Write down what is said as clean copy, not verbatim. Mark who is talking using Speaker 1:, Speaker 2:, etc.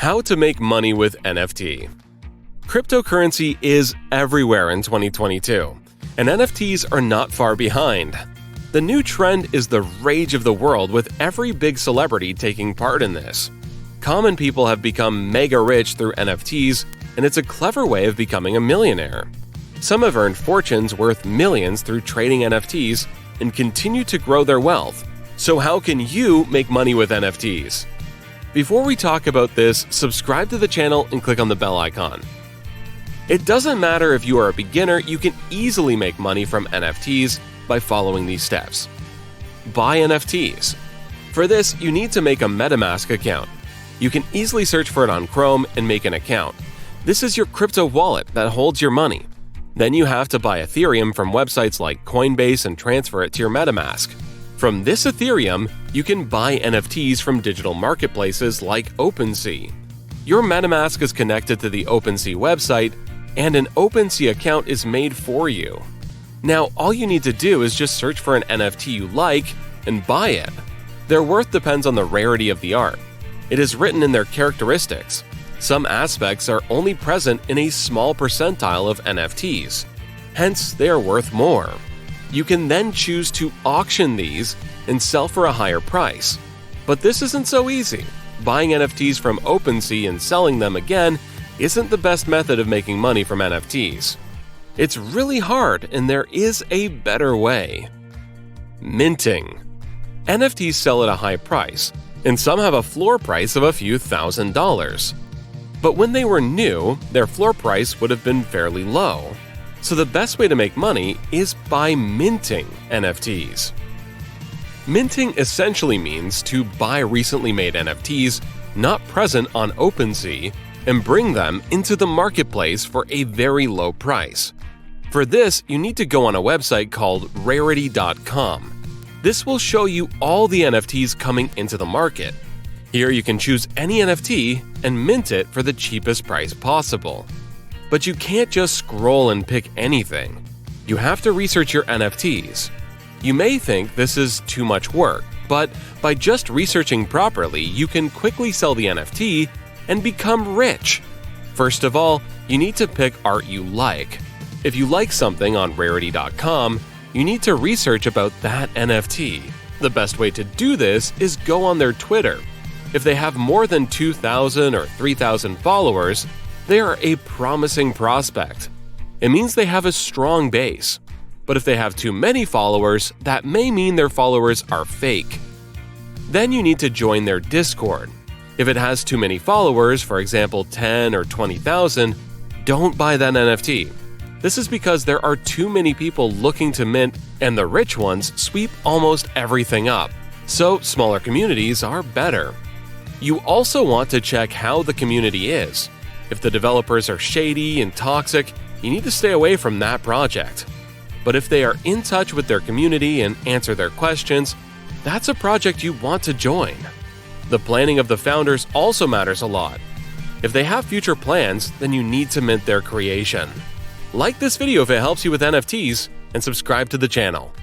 Speaker 1: How to make money with NFT. Cryptocurrency is everywhere in 2022, and NFTs are not far behind. The new trend is the rage of the world, with every big celebrity taking part in this. Common people have become mega rich through NFTs, and it's a clever way of becoming a millionaire. Some have earned fortunes worth millions through trading NFTs and continue to grow their wealth. So how can you make money with NFTs? Before we talk about this, subscribe to the channel and click on the bell icon. It doesn't matter if you are a beginner, you can easily make money from NFTs by following these steps. Buy NFTs. For this, you need to make a MetaMask account. You can easily search for it on Chrome and make an account. This is your crypto wallet that holds your money. Then you have to buy Ethereum from websites like Coinbase and transfer it to your MetaMask. From this Ethereum, you can buy NFTs from digital marketplaces like OpenSea. Your MetaMask is connected to the OpenSea website, and an OpenSea account is made for you. Now, all you need to do is just search for an NFT you like and buy it. Their worth depends on the rarity of the art. It is written in their characteristics. Some aspects are only present in a small percentile of NFTs. Hence, they are worth more. You can then choose to auction these and sell for a higher price. But this isn't so easy. Buying NFTs from OpenSea and selling them again isn't the best method of making money from NFTs. It's really hard, and there is a better way. Minting. NFTs sell at a high price, and some have a floor price of a few $1,000s. But when they were new, their floor price would have been fairly low. So the best way to make money is by minting NFTs. Minting essentially means to buy recently made NFTs not present on OpenSea and bring them into the marketplace for a very low price. For this, you need to go on a website called rarity.com. This will show you all the NFTs coming into the market. Here you can choose any NFT and mint it for the cheapest price possible. But you can't just scroll and pick anything. You have to research your NFTs. You may think this is too much work, but by just researching properly, you can quickly sell the NFT and become rich. First of all, you need to pick art you like. If you like something on rarity.com, you need to research about that NFT. The best way to do this is go on their Twitter. If they have more than 2,000 or 3,000 followers, they are a promising prospect. It means they have a strong base. But if they have too many followers, that may mean their followers are fake. Then you need to join their Discord. If it has too many followers, for example 10 or 20,000, don't buy that NFT. This is because there are too many people looking to mint, and the rich ones sweep almost everything up. So smaller communities are better. You also want to check how the community is. If the developers are shady and toxic, you need to stay away from that project. But if they are in touch with their community and answer their questions, that's a project you want to join. The planning of the founders also matters a lot. If they have future plans, then you need to mint their creation. Like this video if it helps you with NFTs, and subscribe to the channel.